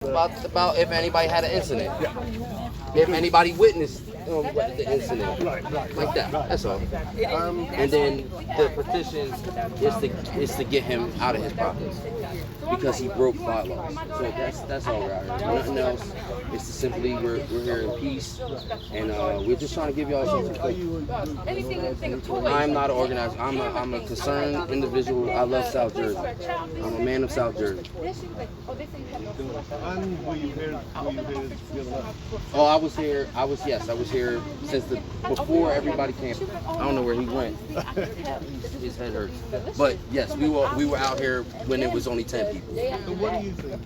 about if anybody had an incident, if anybody witnessed the incident, like that. That's all. And then the petition is to get him out of his properties because he broke bylaws. So that's all we're out here. Nothing else. It's to simply we're here in peace, and we're just trying to give y'all something quick. I'm not an organizer. I'm a concerned individual. I love South Jersey. I'm a man of South Jersey. Oh, I was here since before everybody came. I don't know where he went. His head hurts. But yes, we were out here when it was only 10 people. So what do you think?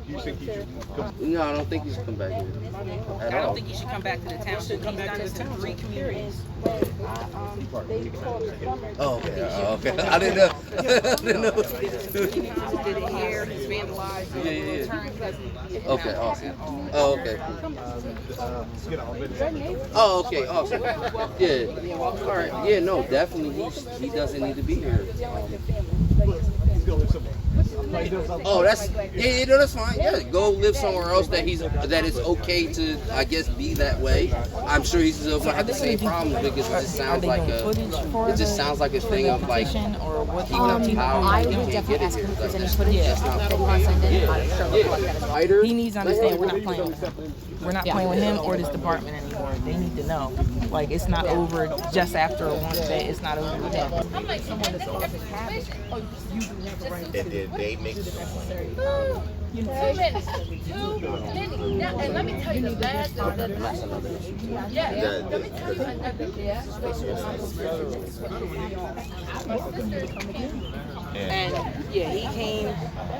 Do you think he should come? No, I don't think he should come back here. I don't think he should come back to the town. He's done this in 3 communities. Oh, okay. I didn't know. He did it here. He's vandalized. Yeah. Okay, awesome. Oh, okay. Oh, okay, awesome. Yeah. All right. Yeah, no, definitely he doesn't need to be here. Oh, that's fine. Yeah, go live somewhere else that it's okay to, I guess, be that way. I'm sure he's still gonna have the same problems because it just sounds like a thing of like keeping up power. I would definitely ask him if there's any footage that he wants to send in. I'm sure we'll collect that as well. He needs to understand we're not playing with him. We're not playing with him or this department anymore. They need to know. Like, it's not over just after a one day. It's not over with him. And then they make the necessary. 2 minutes. 2 minutes. Now, and let me tell you the bad thing. Yeah. Let me tell you another. And yeah, he came,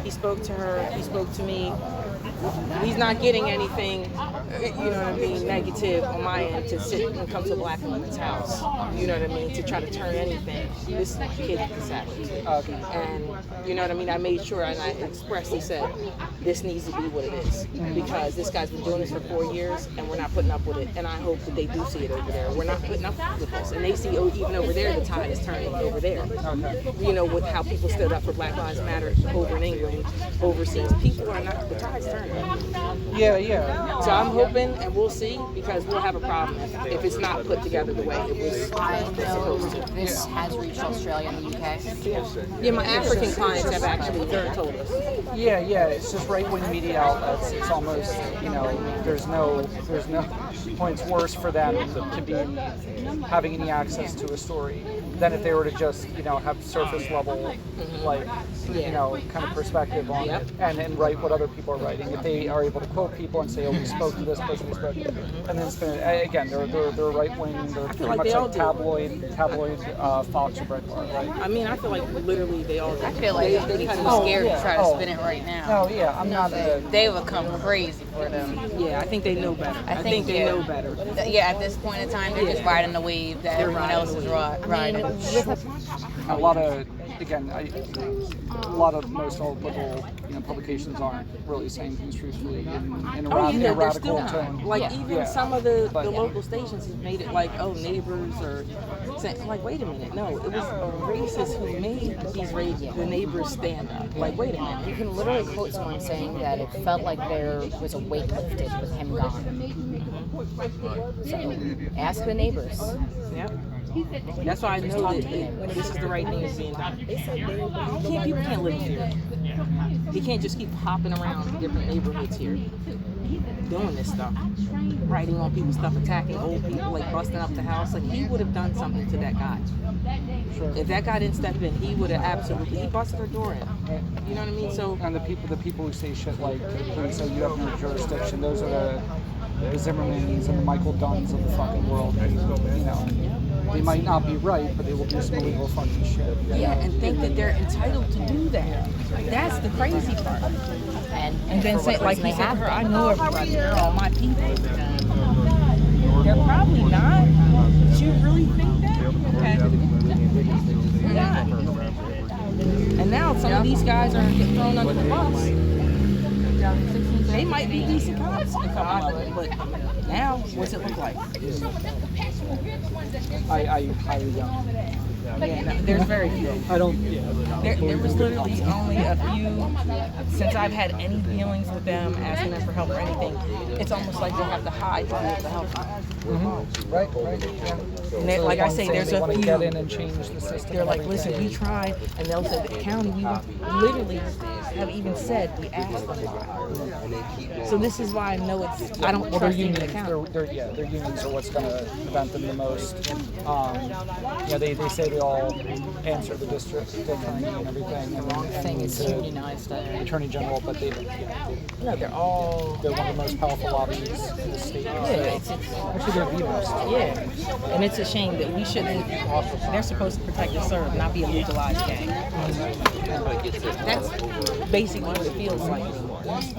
he spoke to her, he spoke to me. He's not getting anything, you know what I mean, negative on my end to sit and come to a black woman's house. You know what I mean, to try to turn anything. This kid is savage. And you know what I mean, I made sure and I expressly said, this needs to be what it is. Because this guy's been doing this for 4 years and we're not putting up with it. And I hope that they do see it over there. We're not putting up with this. And they see, even over there, the tide is turning over there. You know, with how people stood up for Black Lives Matter over in England, overseas. People are not, the tide's turning. Yeah. So I'm hoping, and we'll see, because we'll have a problem if it's not put together the way it was I supposed know to. this has reached Australia and the UK. Yeah, my African clients have actually told us. Yeah. It's just right-wing media outlets. It's almost, there's no points worse for them to be having any access to a story than if they were to just, have surface level, kind of perspective on it and write what other people are writing. If they are able to quote people and say, oh, we spoke to this person, we spoke to this, and then spin it. Again, they're right-wing, they're pretty much like tabloid Fox or Breitbart, right? I mean, I feel like literally they all do. I feel like they're too scared to try to spin it right now. Oh, yeah, I'm not... They would come crazy for them. Yeah, I think they know better. I think they know better. Yeah, at this point in time, they're just riding the wave that everyone else is riding. A lot of, most all liberal, publications aren't really saying things truthfully in a radical tone. Like even some of the local stations have made it like, oh, neighbors or saying, like, wait a minute, no, it was a racist who made the neighbors stand up. Like, wait a minute. You can literally quote someone saying that it felt like there was a weight lifted with him gone. So ask the neighbors. Yeah. That's why I know that this is the right thing that's being done. People can't live here. He can't just keep hopping around different neighborhoods here, doing this stuff, writing on people's stuff, attacking old people, like busting up the house. Like, he would have done something to that guy. Sure. If that guy didn't step in, he would have he busted her door in. You know what I mean? So. And the people who say shit like, who say you have no jurisdiction, those are the Zimmermans and the Michael Dunns of the fucking world. They might not be right, but they will do some illegal fucking shit. Yeah, and think that they're entitled to do that. That's the crazy part. And then say, like he said to her, I know everybody, they're all my people. They're probably not. Do you really think that? Okay. They're not. And now some of these guys are getting thrown under the bus. They might be decent cops, a couple of them, but now, what's it look like? I highly doubt. Yeah, no, there's very few. I don't. There was literally only a few. Since I've had any dealings with them, asking them for help or anything, it's almost like they have to hide to be able to help you. Right. And like I say, there's they a want to few. get in and change the system. They're like, and listen, we everything. tried, and they'll say the county. We literally have even said we asked them why. So this is why I know it's. I don't Well, their trust even the unions, county. their unions are what's going to prevent them the most. They say they all answer the district attorney and everything. And Wrong thing is the unionized. attorney general, but they're No, they're all. one of the most powerful lobbies in the state. Yeah, it's Actually, they're the most. yeah, and it's a shame that we shouldn't. They're supposed to protect and serve, not be a legalized gang. That's basically what it feels like. Like,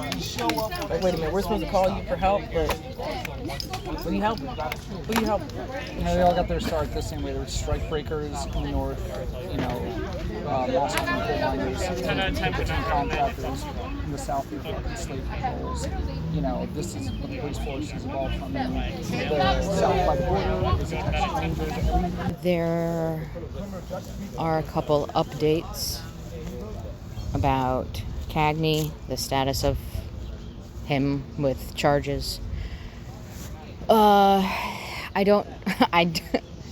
wait a minute, we're supposed to call you for help, but who you helping? Who you helping? They all got their start the same way. There were strike breakers in the north, lost coal miners, contractors. In the south, they're fucking slave patrols. This is what the police force is evolved from. The south by the border is a Texas Rangers. There are a couple updates about Cagney, the status of him with charges. I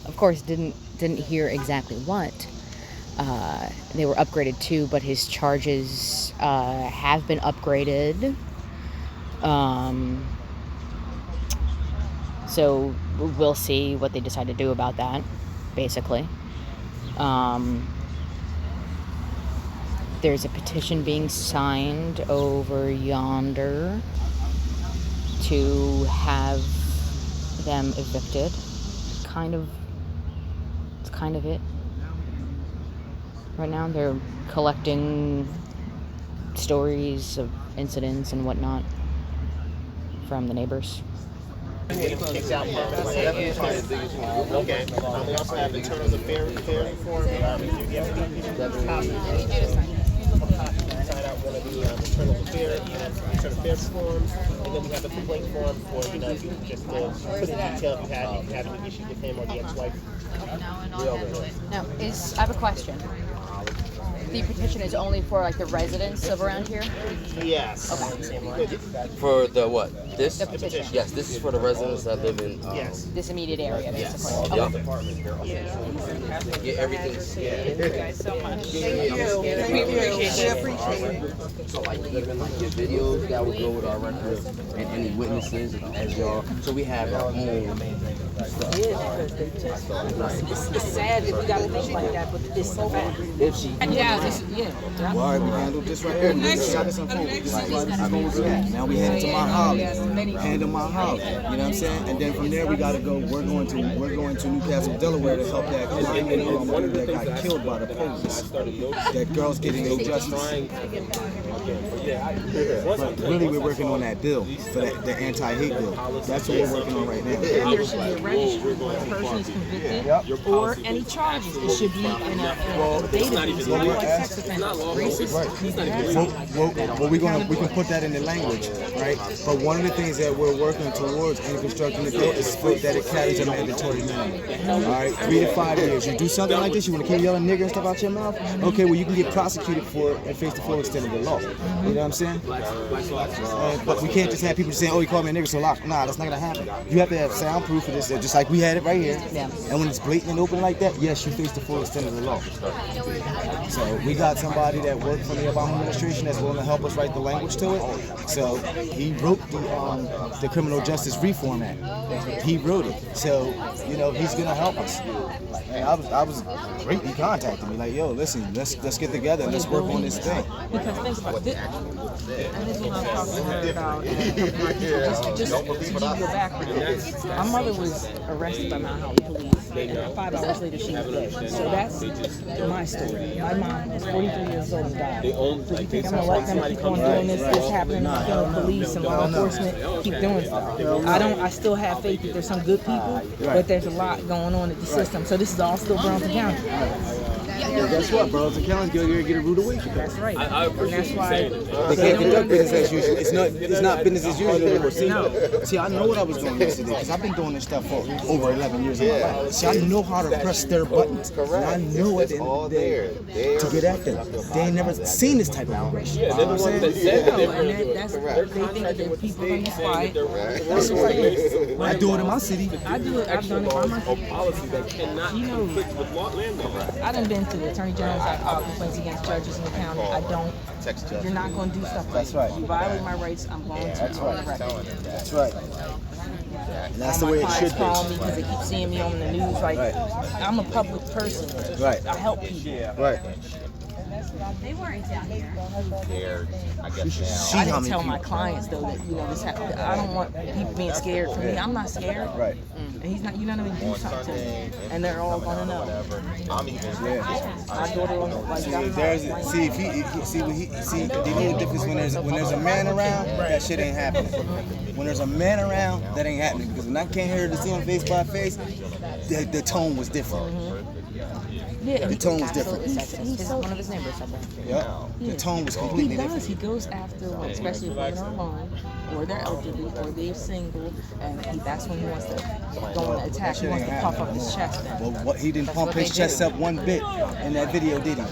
of course didn't hear exactly what they were upgraded to, but his charges have been upgraded. So we'll see what they decide to do about that, basically. There's a petition being signed over yonder to have them evicted. It's kind of it. Right now they're collecting stories of incidents and whatnot from the neighbors. Okay. We also have internal affairs form. Sign out one of the internal affairs forms, and then we have a complaint form for just to put in detail if you had an issue with him or the ex-wife. Now, I have a question. The petition is only for like the residents of around here? Yes. Okay. For the what? This? The petition. Yes, this is for the residents that live in. Yes. This immediate area, basically. Yup. Okay. Yeah, everything. Thank you guys so much. We appreciate it. So like even like your videos that would go with our record and any witnesses as y'all. So we have our own stuff. It's sad if we got to think like that, but it's so bad. If she Well, all right, we handled this right here. This got us some food. Now we headed to my house. Handle my house. You know what I'm saying? And then from there we gotta go. We're going to Newcastle, Delaware to help that client that got killed by the police. That girl's getting no justice. But really, we're working on that bill for the anti-hate bill. That's what we're working on right now. There should be a registry where the person is convicted or any charges. It should be in a database. Like sex offenders, racist. Well, we can put that in the language, right? But one of the things that we're working towards in constructing the bill is that it carries a mandatory minimum. All right, 3 to 5 years. You do something like this, you want to keep yelling nigger and stuff out your mouth? Okay, well you can get prosecuted for it and face the full extent of the law. You know what I'm saying? But we can't just have people saying, "Oh, you called me a nigger, so lock." Nah, that's not gonna happen. You have to have sound proof of this, just like we had it right here. And when it's blatant and open like that, yes, you face the full extent of the law. So we got somebody that worked for the Obama administration that's willing to help us write the language to it. So he wrote the Criminal Justice Reform Act. He wrote it. So he's gonna help us. And I was great. He contacted me like, "Yo, listen, let's get together and let's work on this thing." Because think about it. And this is what I'm talking to her about. Just to give you a background. My mother was arrested by Mount Holly police. 5 hours later, she was dead. So that's my story. My mom was 43 years old and died. So you think I'm gonna let them keep on doing this happening, killing police and law enforcement, keep doing stuff? I still have faith that there's some good people, but there's a lot going on in the system. So this is all still Brownson County. Guess what, bro? The county's gonna get a rude awakening. That's right. I And appreciate that's you why saying it. They can't conduct business as usual. It's not business as usual anymore. See, I know what I was doing yesterday because I've been doing this stuff for over 11 years of my life. See, I know how to press their buttons. And I know at the end of the day to get at them. They ain't never seen this type of operation. Yeah, they're the ones that said that they were going to do it. That's, they think that their people are quiet. That's right. I do it in my city. I do it. I've done it by myself. Policy that cannot conflict with landlords. I done been to the Attorney General's. I filed complaints against judges in the county. I don't. You're not going to do stuff like That's right. You violate my rights, I'm going to. That's right. record. That's right. And that's the All way my it clients should call be. me because they keep seeing me on the news. Like, Right. I'm a public person. Right. I help people. Right. They weren't down here. You should see I how didn't many tell my people. clients though that this happened. I don't want people being scared for me. I'm not scared. Right. And he's not. You know what I mean? Do something to me, and they're all gonna know. Yeah. My daughter on like See, I'm if not, there's like, see if he see what he see the only difference when there's a man around, that shit ain't happening. When there's a man around, that ain't happening because when I came here to see him face by face, the tone was different. yeah, The tone was different. He's so, One of his neighbors said that. Yeah. The tone was he completely does. different. He goes after, especially if women are alone, or they're elderly, or they're single, and that's when he wants to go on the attack. He wants to puff up his chest. Well, what he didn't pump what his they chest do. up one bit in that video, did he?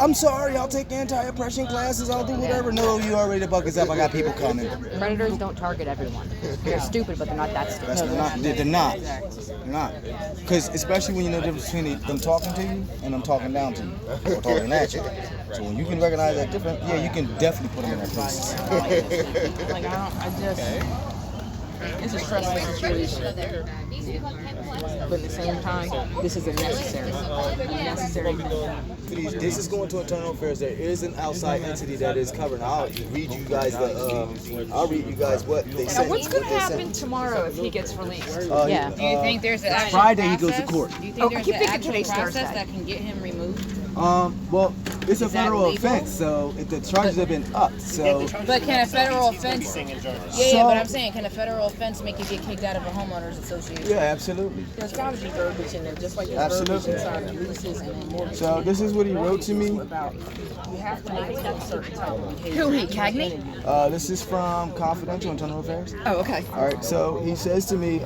I'm sorry, I'll take anti-oppression classes, I'll do whatever. No, you already the buckets up, I got people coming. Predators don't target everyone. They're stupid, but they're not that stupid. They're not. They're not. Because especially when you know the difference between them talking to you and them talking down to you or talking at you. So when you can recognize that difference, yeah, you can definitely put them in their places. Like it's a stressful situation. But at the same time, this is a necessary thing. This is going to internal affairs. There is an outside entity that is covering. I'll read you guys what they said. What's going to what they happen said. tomorrow if he gets released? Yeah. Do you think there's an actual Friday he goes to process? court. Do you Oh, think I there's keep an thinking actual today's process Thursday. that can get him removed? Well, it's a Is that federal legal? offense, so the charges have been upped. So But can a federal offense? Yeah, So- but I'm saying, can a federal offense make you get kicked out of a homeowners association? yeah, absolutely. There's got to be verbiage in there, just like there's Absolutely. verbiage inside the leases and mortgages. So this is what he wrote to me. About you have to make it a certain type of behavior. Who he, Cagney? This is from Confidential Internal Affairs. Oh, okay. All right, so he says to me,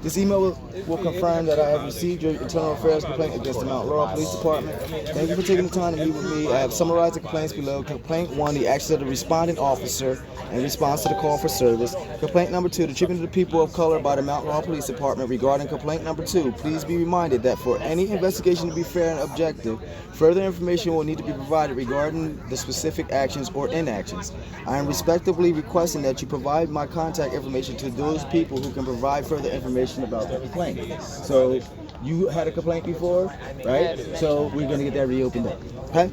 this email will confirm that I have received your internal affairs complaint against the Mount Laurel Police Department. Thank you for taking the time to meet with me. I have summarized the complaints below. Complaint 1, the actions of the responding officer in response to the call for service. Complaint number 2, the treatment of the people of color by the Mount Laurel Police Department. Regarding complaint number 2, please be reminded that for any investigation to be fair and objective, further information will need to be provided regarding the specific actions or inactions. I am respectfully requesting that you provide my contact information to those people who can provide further information about the complaint. So you had a complaint before, right? So we're gonna get that reopened up. Okay?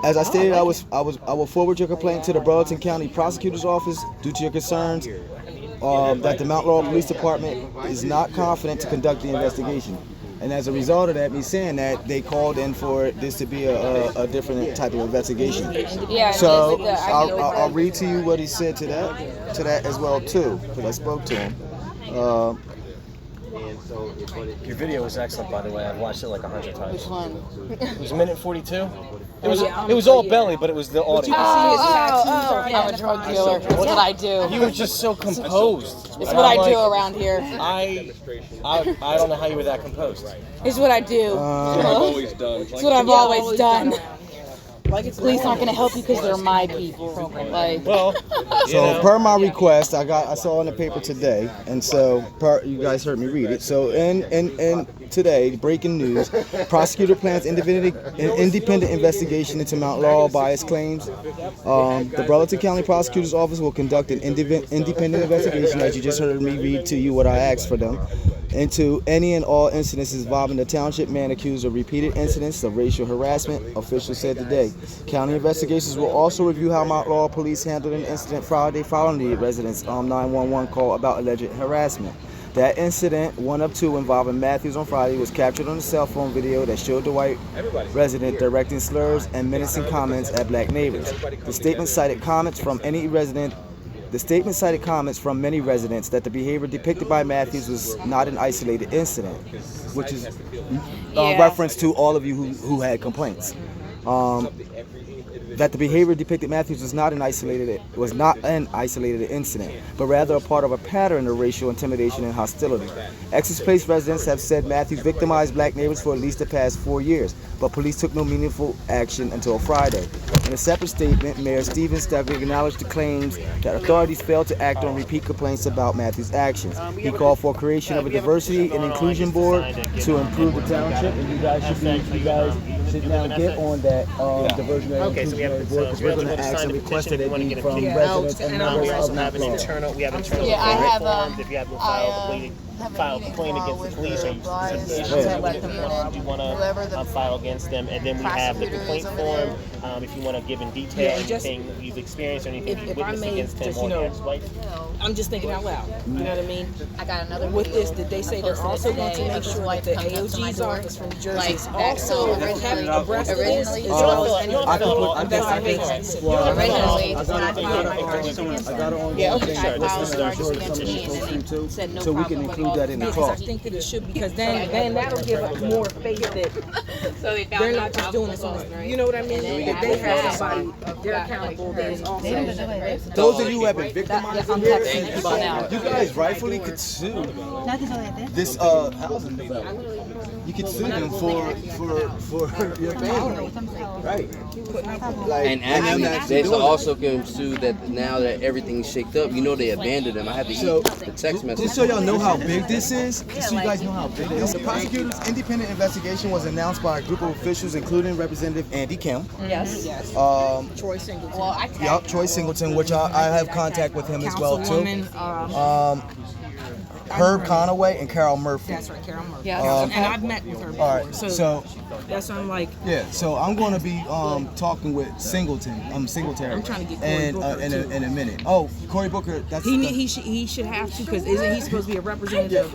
As I stated, I will forward your complaint to the Burlington County Prosecutor's Office due to your concerns that the Mount Laurel Police Department is not confident to conduct the investigation. And as a result of that, me saying that, they called in for this to be a different type of investigation. Yeah. So is it the I'll read to you what he said to that as well too, because I spoke to him. Your video was excellent, by the way. I've watched it like 100 times. Which one? It was a minute 42. It was all belly, but it was the audio. I'm a drug dealer. That's what I do. You were just so composed. It's what I do around here. I don't know how you were that composed. It's what I do. It's what I've always done. Police aren't going to help you because they're my people. Like, Well, So per my request, I saw in the paper today, and so you guys heard me read it. So in today, breaking news: prosecutor plans independent investigation into Mount Laurel bias claims. The Burlington County Prosecutor's Office will conduct an independent investigation, as you just heard me read to you what I asked for them, into any and all incidences involving the township man accused of repeated incidents of racial harassment, officials said today. County investigations will also review how Mount Laurel police handled an incident Friday following the resident's 911 call about alleged harassment. That incident, one of two involving Matthews on Friday, was captured on a cell phone video that showed the white resident directing slurs and menacing comments at black neighbors. The statement cited comments from any resident The statement cited comments from many residents that the behavior depicted by Matthews was not an isolated incident, which is reference to all of you who had complaints. That the behavior depicted Matthews was not an isolated incident, but rather a part of a pattern of racial intimidation and hostility. Essex Place residents have said Matthews victimized black neighbors for at least the past 4 years, but police took no meaningful action until Friday. In a separate statement, Mayor Stephen Stegler acknowledged the claims that authorities failed to act on repeat complaints about Matthews' actions. He called for creation of a diversity and inclusion board to improve the township, and you guys should now get on that diversity and inclusion board, because we're going to ask and request that it be from residents and members of that board. We have internal forms. If you have to file a complaint against the police, or you want to file against them, and then we have the complaint form. If you want to give in detail anything you've experienced or anything you witnessed against him or your ex-wife. I'm just thinking out loud. You know what I mean? I got another With this, did they say they're also going to make sure that the AOG's office from New Jersey is also having abreast of this, as well as any other investigations? Originally, so we can include that in the Because I talk. think that it should, because then that'll give us more faith that they're not just doing this on this. You know what I mean? That they have somebody, they're accountable. There's also Those of you who have been victimized in here, you guys rightfully could sue this housing development. You could sue them for your family, right? Like, And actually, they also can sue that now that everything's shaked up. You know they abandoned them. I had to So, the text message. just so y'all know how big this is, just so you guys know how big this is. The prosecutor's independent investigation was announced by a group of officials, including Representative Andy Kim. Yes. Troy Singleton. Yup, Troy Singleton, which I have contact with him as well too. Councilwoman, Herb Conaway and Carol Murphy. that's right, Carol Murphy. Yeah. And I've met with her before. All right, so that's why I'm like, yeah, so I'm going to be talking with Singletary. I'm trying to get Cory and Booker, in a minute. Oh, Cory Booker, that's he should have to, because isn't he supposed to be a representative?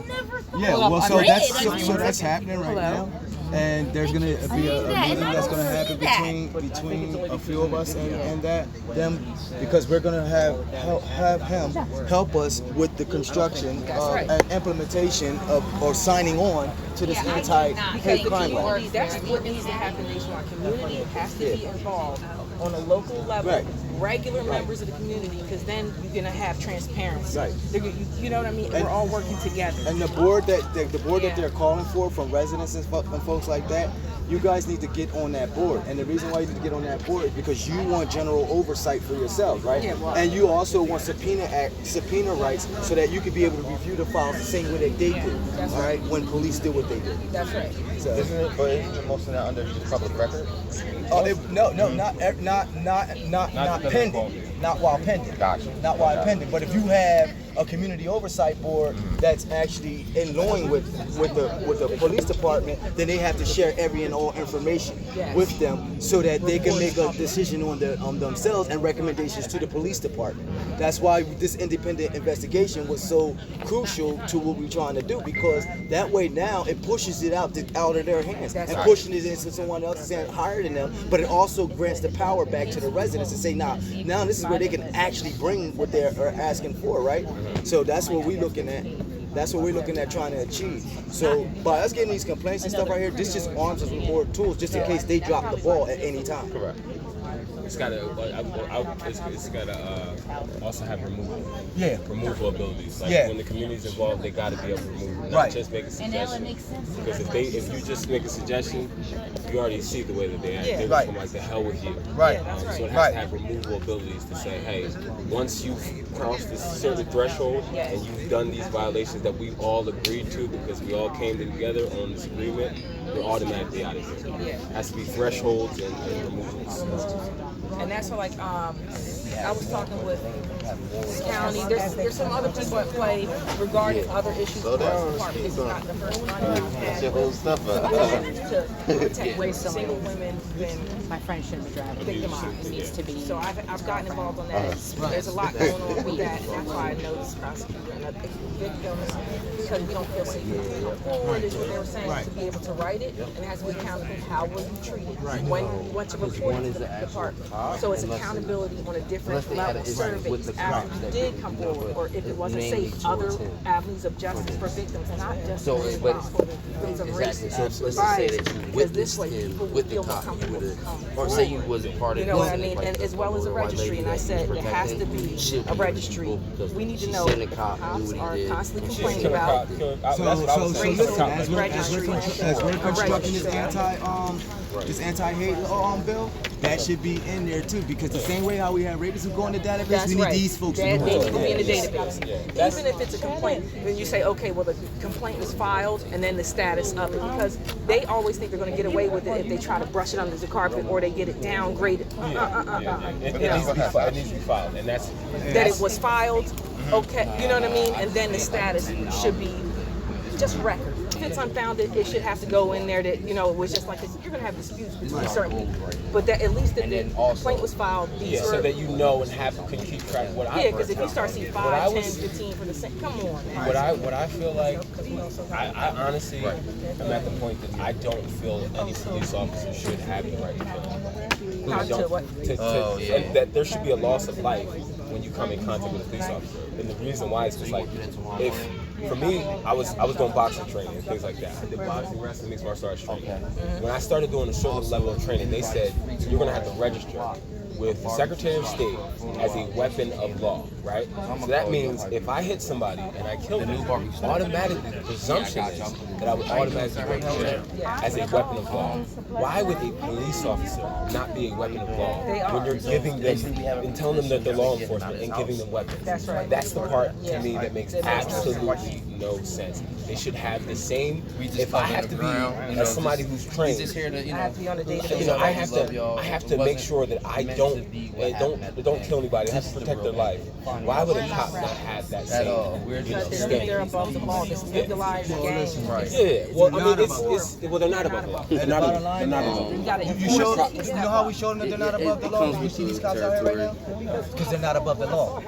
yeah. Well, so that's happening right now. And there's gonna be a meeting that's gonna happen between a few of us and them, because we're gonna have him help us with the construction and implementation of or signing on to this anti-hate crime law. That's what needs to happen nationwide. Community has to be involved on a local level. Regular members of the community, because then you're gonna have transparency. Right. You know what I mean? We're all working together. And the board that they're calling for from residents and folks like that, you guys need to get on that board. And the reason why you need to get on that board is because you want general oversight for yourselves, right? Yeah, well, and you also want subpoena rights so that you can be able to review the files the same way that they do. That's all right, when police do what they do. That's right. So, Isn't most of that under just public record? Not pending. Not while pending. Gotcha. Not while pending. But if you have a community oversight board that's actually in line with the police department, then they have to share every and all information with them so that they can make a decision on themselves and recommendations to the police department. That's why this independent investigation was so crucial to what we're trying to do, because that way now it pushes it out of their hands and pushing it into someone else's hand higher than them, but it also grants the power back to the residents to say, now this is where they can actually bring what they're asking for, right? So that's what we're looking at. That's what we're looking at trying to achieve. So by us getting these complaints and stuff right here, this just arms us with more tools just in case they drop the ball at any time. Correct. It's gotta also have removal. Yeah. Removal abilities. Like when the community's involved, they gotta be able to remove. Not just make a suggestion. Because if you just make a suggestion, you already see the way that they act. They will come like the hell with you. Right. So it has to have removal abilities to say, hey, once you've crossed this certain threshold and you've done these violations that we've all agreed to because we all came together on this agreement, you're automatically out of here. It has to be thresholds and removals. And that's why, I was talking with the county. There's some other people at play regarding other issues with the department. This is not the first one. That's your whole stuff up. To protect single women and My friend shouldn't be driving. victimized. It needs to be. So I've gotten involved on that. There's a lot going on with that, and that's why I know this prosecutor and the victims, because we don't feel safe moving forward, is what they were saying, to be able to write it, and it has to be accountable. How were you treated? When you went to report it to the department? So it's accountability on a different level. Surveys after you did come forward, or if it wasn't safe, other avenues of justice for victims, and not just for victims of racism. So let's just say that you witnessed him with the cop, or say you wasn't part of. You know what I mean? And as well as a registry, and I said it has to be a registry. We need to know cops are constantly complaining about listen, as we're constructing this anti-hate bill, that should be in there too, because the same way how we have rapists who go in the database, we need these folks they to need to be in the database. Even if it's a complaint, then you say, okay, well the complaint was filed, and then the status of it, because they always think they're going to get away with it if they try to brush it under the carpet or they get it downgraded. It needs to be filed, and that's that it was filed. Okay, you know what I mean, and then the status should be just record. If it's unfounded, it should have to go in there that, you know, it was just like, you're going to have disputes between certain people. But that at least the complaint was filed. So that you know and can keep track of what I because if you start seeing 5, 10, 15 for the same, come on, man. What I feel like, I honestly am at the point that I don't feel any police officer should have the right to kill. That there should be a loss of life when you come in contact with a police officer. And the reason why is just like, for me, I was doing boxing training and things like that. I did boxing, wrestling, mixed martial arts training. When I started doing a certain level of training, they said you're going to have to register with the Secretary of State as a weapon of law, right? So that means if I hit somebody and I kill them, automatically the presumption is that I would automatically go to jail as a weapon of law. Why would a police officer not be a weapon of law when you're giving them and telling them that they're law enforcement and giving them weapons? That's right. That's the part to me that makes absolutely no sense. They should have the same. If I have to be as somebody who's trained, I have to be on the database. I have to make sure that I don't kill anybody. I have to protect their life. Why would a cop not have that same? Because they're above the law. It's legalized gang. Yeah. Well, I mean, they're not above the law. They're not above the law. You know how we showed them that they're not above the law? You see these cops out here right now? Because they're not above the law.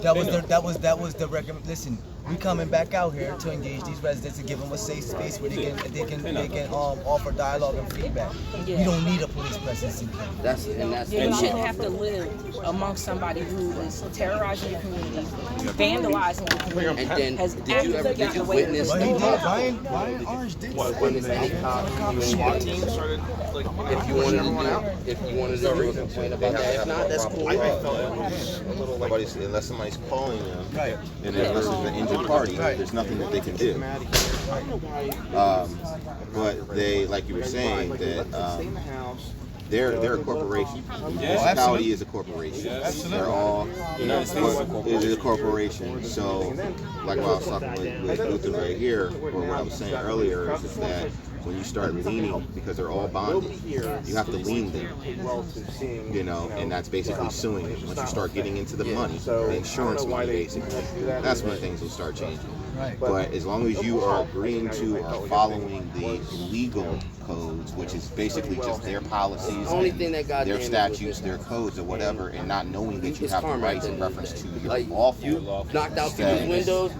That was the recommend. Listen, we coming back out here to engage these residents and give them a safe space where they can offer dialogue and feedback. We don't need a police presence in here. You shouldn't have to live amongst somebody who is terrorizing your community, vandalizing your community. And then, did you witness Brian Orange did witness any cop? If you wanted to do a complaint about that, if not, that's cool. Unless somebody's calling them, and unless it's an injured party, there's nothing that they can do. But they, like you were saying, that they're a corporation. The municipality is a corporation. They're all, it is a corporation. So, like what I was talking with Luther right here, or what I was saying earlier, is that when you start leaning, because they're all bonded, you have to lean them, and that's basically suing them. Once you start getting into the money, the insurance money, basically, that's when things will start changing. But as long as you are agreeing to or following the legal codes, which is basically just their policies, their statutes, their codes, or whatever, and not knowing that you have the rights in reference to your lawful knocked out people's windows.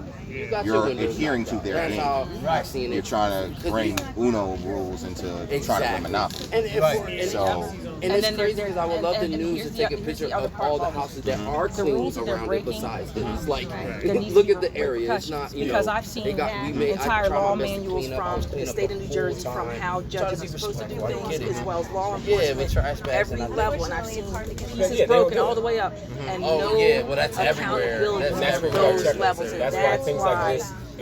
You're adhering to their game. You're trying to bring Uno rules into trying to win Monopoly. And it's crazy because I would love the news to take a picture of all the houses that are clean around it besides. It's like, look at the area. It's not, because I've seen entire law manuals from the state of New Jersey, from how judges are supposed to do things, as well as law enforcement, every level. And I've seen pieces broken all the way up, and no accountability for those levels. And that's why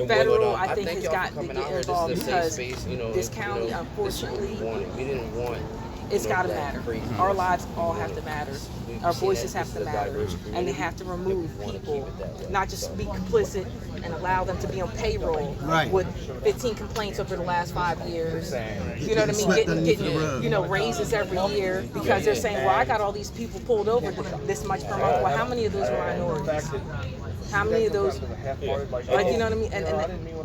federal, I think, has got to get involved, because this county, unfortunately, it's got to matter. Our lives all have to matter. Our voices have to matter. And they have to remove people, not just be complicit and allow them to be on payroll with 15 complaints over the last 5 years. You know what I mean? Getting raises every year because they're saying, well, I got all these people pulled over this much per month. Well, how many of those are minorities? How many of those, like, you know what I mean? And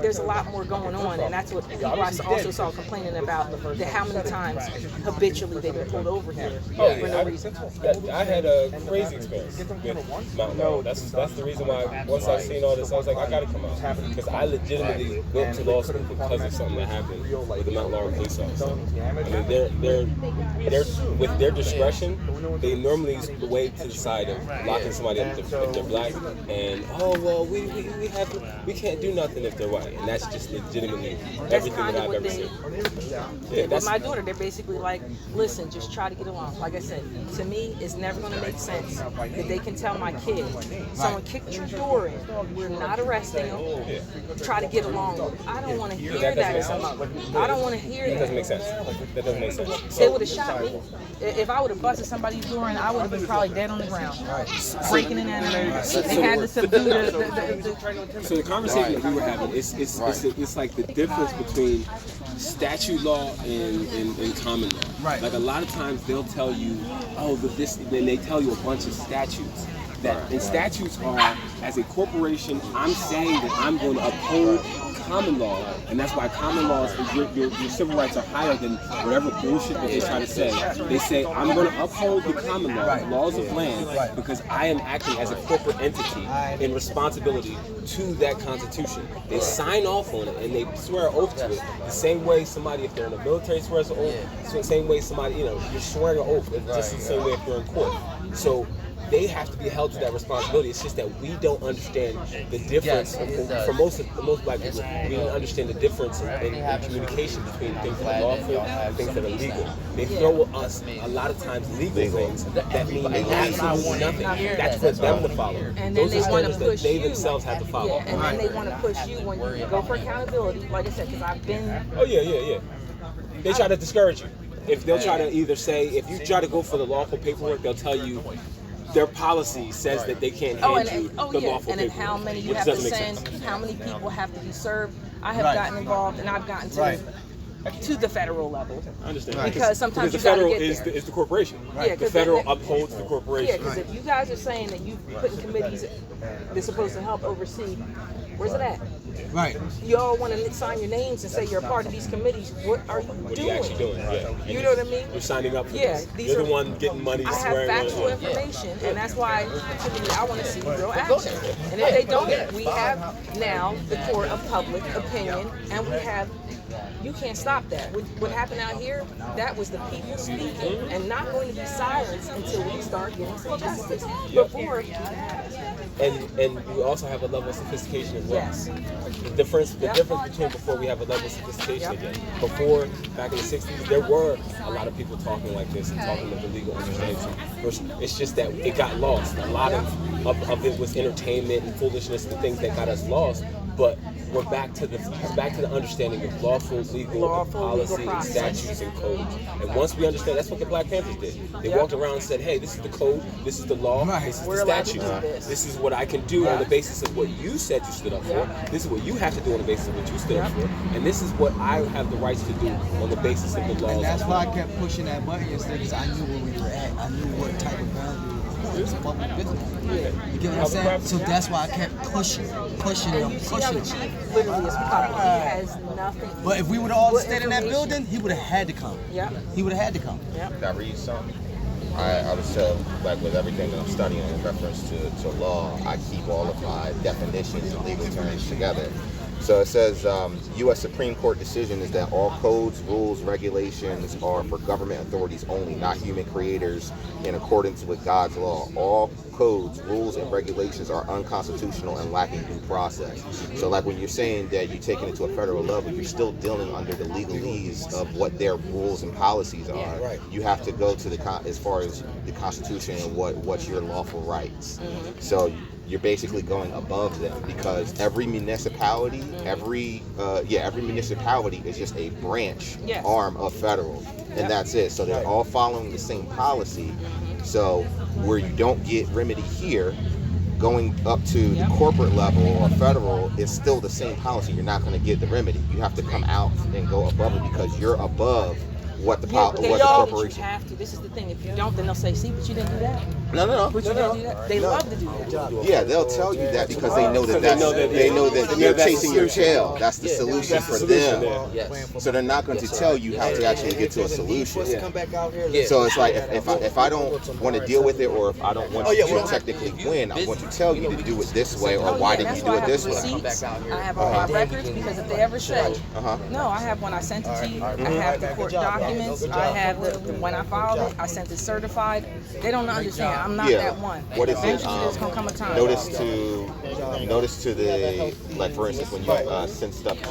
there's a lot more going on, and that's what people I also saw complaining about, that how many times habitually they've been pulled over here for no reason. I had a crazy experience with Mount Laurel. That's the reason why once I seen all this, I was like, I gotta come out, because I legitimately went to law school because of something that happened with the Mount Laurel police officer. I mean, they're with their discretion, they normally wait to the side of locking somebody up if they're black, and we can't do nothing if they're white, and that's just legitimately everything that I've ever seen. Yeah, with my daughter, they're basically like, listen, just try to get along. Like I said, to me, it's never going to make sense that they can tell my kid, someone kicked your door in, we're not arresting them, try to get along. I don't want to hear that as a mother. I don't want to hear that. That doesn't make sense. That doesn't make sense. They would have shot me. If I would have busted somebody's door in, I would have been probably dead on the ground, breaking and entering. They had to subdue the So the conversation that we were having, it's like the difference between statute law and common law. Right. Like a lot of times they'll tell you, then they tell you a bunch of statutes. And statutes are, as a corporation, I'm saying that I'm going to uphold common law, and that's why common laws, your civil rights are higher than whatever bullshit that they try to say. They say, I'm going to uphold the common law, the laws of land, because I am acting as a corporate entity in responsibility to that Constitution. They sign off on it, and they swear an oath to it. The same way somebody, if they're in the military, swears an oath. The same way somebody, you're swearing an oath. It's just the same way if you're in court. So they have to be held to that responsibility. It's just that we don't understand the difference. For most black people, we don't understand the difference in communication between things that are lawful and things that are legal. They throw us a lot of times legal things that mean absolutely nothing. That's for them to follow. And then those they are want to standards push that they you. themselves have to follow. Yeah, and then they want to push you when you go for accountability. Like I said, because I've been. Oh yeah. They try to discourage you. If they'll try to either say, if you try to go for the lawful paperwork, they'll tell you their policy says that they can't hand you the lawful paperwork. And then how many you have to send, how many people have to be served. I have gotten involved, and I've gotten to the federal level. I understand. Because sometimes the you gotta federal get is there. the corporation. Yeah, the federal upholds the corporation. Yeah, because if you guys are saying that you put in committees that's supposed to help oversee, where's it at? Right. You all want to sign your names and say you're a part of these committees. What are you doing? What are you actually doing? Yeah. You know what I mean? You're signing up for this. You're the one getting money, I swearing have factual information, and that's why to me, I want to see real action. And if they don't, we have now the court of public opinion, and we have. You can't stop that. What happened out here, that was the people speaking and not going to be silenced until we start getting some justice. Before. And we also have a level of sophistication as well. Yes. The difference between before we have a level of sophistication again. Before, back in the 60s, there were a lot of people talking like this and talking with the legal understanding. It's just that it got lost. A lot of it was entertainment and foolishness and things that got us lost. But we're back to the understanding of lawful legal policy and statutes and codes. And once we understand, that's what the Black Panthers did. They walked around and said, hey, this is the code, this is the law, this is the statute. This is what I can do on the basis of what you said you stood up for. This is what you have to do on the basis of what you stood up for. And this is what I have the rights to do on the basis of the laws. And that's why I kept pushing that button yesterday, because I knew where we were at. I knew what type of boundary was public business. You get what I'm saying? So that's why I kept pushing them. Literally is public. He has nothing. But if we would have all stayed in that building, he would have had to come. Yeah. He would have had to come. Yeah. Can I read something? I was telling, like with everything that I'm studying in reference to law, I keep all of my definitions and legal terms together. So it says, U.S. Supreme Court decision is that all codes, rules, regulations are for government authorities only, not human creators, in accordance with God's law. All codes, rules, and regulations are unconstitutional and lacking due process. So like when you're saying that you're taking it to a federal level, you're still dealing under the legalese of what their rules and policies are. Yeah, right. You have to go to as far as the Constitution and what's your lawful rights. So you're basically going above them, because every municipality, every municipality is just a branch arm of federal, and that's it. So they're all following the same policy. So where you don't get remedy here, going up to the corporate level or federal, it's still the same policy. You're not going to get the remedy. You have to come out and go above it, because you're above what the Yeah, but they what the know that you corporation. have to. This is the thing. If you don't, then they'll say, "See, but you didn't do that." No. But you didn't do that. They love to do that. Yeah, they'll tell you that because they know that you're chasing your tail. That's the solution for them. So they're not going to tell you how to actually get to a solution. So it's like if I don't want to deal with it, or if I don't want you to technically win, I'm going to tell you to do it this way, or why didn't you do it this way? Receipts. I have all my records because if they ever say, "No, I have when I sent it to you. I have the court documents. I have the when I filed it. I sent it certified." They don't understand. I'm not that one. What is it? Eventually, there's gonna come a time. Notice to the, like for instance, when you send stuff to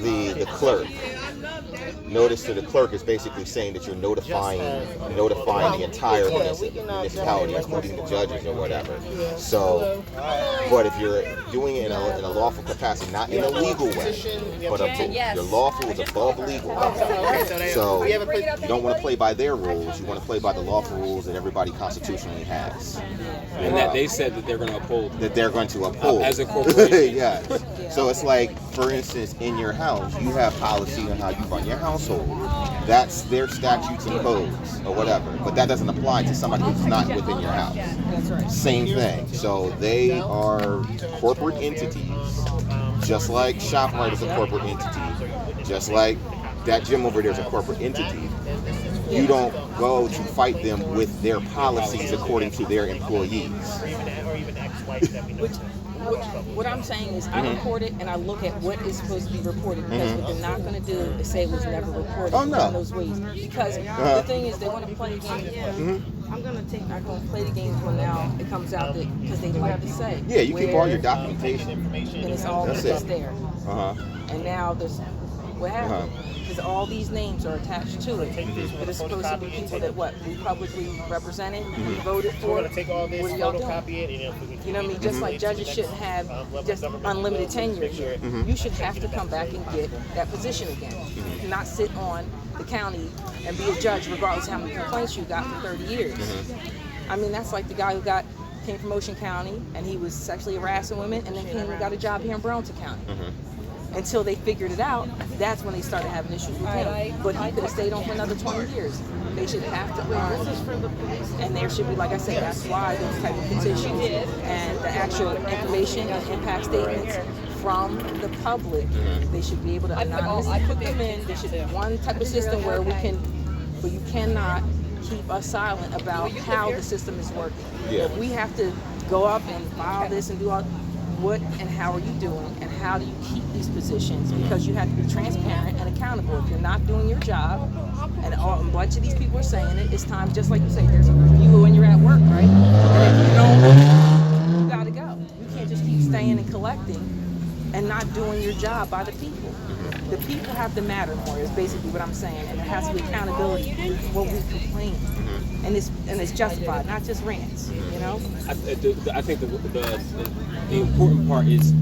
the clerk. Notice to the clerk is basically saying that you're notifying the entire municipality, including the judges or whatever. So, but if you're doing it in a lawful capacity, not in a legal way, but your lawful is above legal. So you don't want to play by their rules. You want to play by the lawful rules that everybody constitutionally has. And that they said that they're going to uphold. That they're going to uphold. As a corporation. Yeah. So it's like, for instance, in your house, you have policy on how you run your household. That's their statutes and codes or whatever. But that doesn't apply to somebody who's not within your house. That's right. Same thing. So they are corporate entities, just like ShopRite is a corporate entity, just like that gym over there is a corporate entity. You don't go to fight them with their policies according to their employees. What I'm saying is I report it and I look at what is supposed to be reported, because what they're not going to do is say it was never reported in those ways. Because the thing is, they want to play games. I'm going to play the games when now it comes out that because they don't have to say. Yeah, you keep all your documentation. And it's all just there. And now there's what happened. Because all these names are attached to it. But it's supposed to be people that we publicly represented, we voted for. What are y'all doing? You know what I mean? Just like judges shouldn't have just unlimited tenure here. You should have to come back and get that position again. Not sit on the county and be a judge regardless of how many complaints you got for 30 years. I mean, that's like the guy who came from Ocean County and he was sexually harassing women and then came and got a job here in Burlington County. Until they figured it out, that's when they started having issues with him. But he could have stayed on for another 20 years. They should have to earn, and there should be, like I said, that's why those type of petitions and the actual information and impact statements from the public, they should be able to anonymously put them in. There should be one type of system where you cannot keep us silent about how the system is working. If we have to go up and file this and do all, what and how are you doing, and how do you keep these positions? Because you have to be transparent and accountable. If you're not doing your job, and a bunch of these people are saying it, it's time, just like you say, there's a review when you're at work, right? And if you don't, you gotta go. You can't just keep staying and collecting and not doing your job by the people. The people have to matter more, is basically what I'm saying, and there has to be accountability when we complain. And it's justified, not just rants, you know? I think the important part is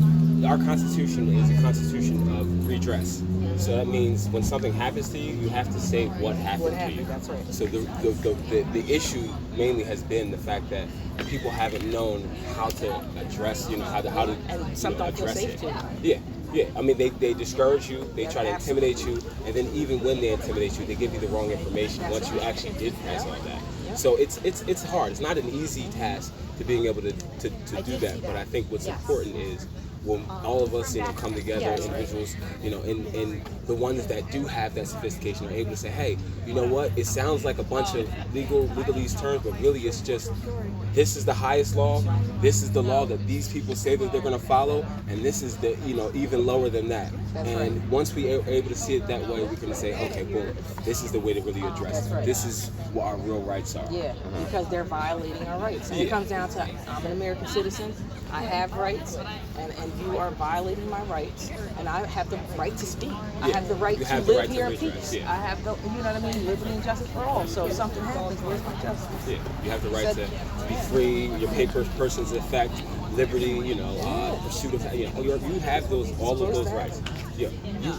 our Constitution is a Constitution of redress. So that means when something happens to you, you have to say what happened to you. That's right. So the issue mainly has been the fact that people haven't known how to address, how to address it. Yeah. I mean, they discourage you, they try to intimidate you, and then even when they intimidate you, they give you the wrong information once you actually did pass all that. So it's hard. It's not an easy task to being able to do that. But I think what's important is when all of us come together, individuals, and the ones that do have that sophistication are able to say, hey, you know what? It sounds like a bunch of legalese terms, but really it's just this is the highest law. This is the law that these people say that they're going to follow, and this is the even lower than that. And once we are able to see it that way, we can say, okay, boom, this is the way to really address it. This is what our real rights are. Yeah, because they're violating our rights. And it comes down to, I'm an American citizen, I have rights, and you are violating my rights, and I have the right to speak. I have the right to live here in peace. I have the, liberty and justice for all. So if something happens, where's my justice? Yeah, you have the right to be free, your person's effect, liberty, pursuit of, you have all of those rights. Yeah,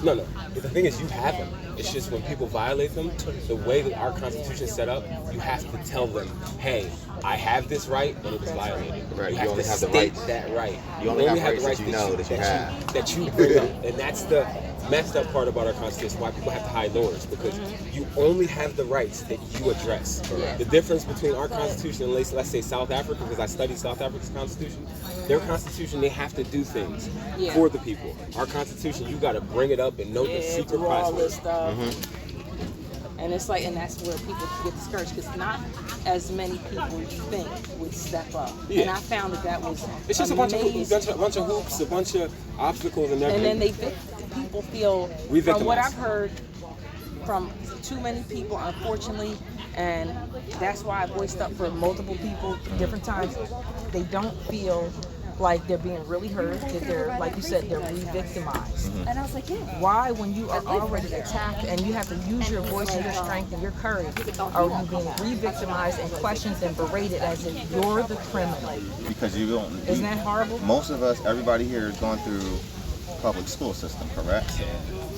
no. The thing is, you have them. It's just when people violate them, the way that our Constitution is set up, you have to tell them, hey, I have this right, and it was violated. Right. You only have the right. That right. You only have rights that you know that you have. That you bring up, and that's the messed up part about our Constitution, why people have to hide lawyers, because you only have the rights that you address. The difference between our Constitution and let's say South Africa, because I studied South Africa's Constitution, their Constitution, they have to do things for the people. Our Constitution, you got to bring it up and know the secret process. And it's like, and that's where people get discouraged, because not as many people you think would step up. Yeah. And I found that was it's just a bunch of hoops, a bunch of obstacles, and everything. And then people feel, from what I've heard from too many people, unfortunately, and that's why I voiced up for multiple people different times, they don't feel like they're being really hurt, that they're, like you said, they're re-victimized. And I was like, why, when you are already attacked and you have to use your voice and your strength and your courage, are you being re-victimized and questioned and berated as if you're the criminal? Because you don't. Isn't that horrible? Most of us, everybody here has gone through public school system, correct?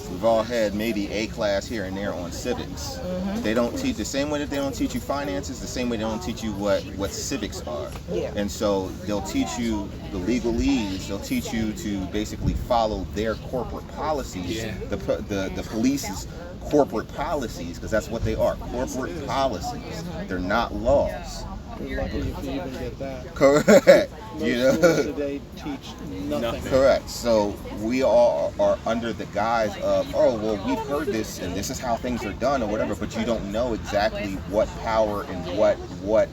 We've all had maybe a class here and there on civics. They don't teach the same way that they don't teach you finances, the same way they don't teach you what civics are. And so they'll teach you the legalese, they'll teach you to basically follow their corporate policies, the police's corporate policies, because that's what they are, corporate policies. They're not laws. You're lucky if you even get that. Correct. You know, today teach nothing. Correct. So we all are under the guise of, oh, well, we've heard this and this is how things are done or whatever, but you don't know exactly what power and what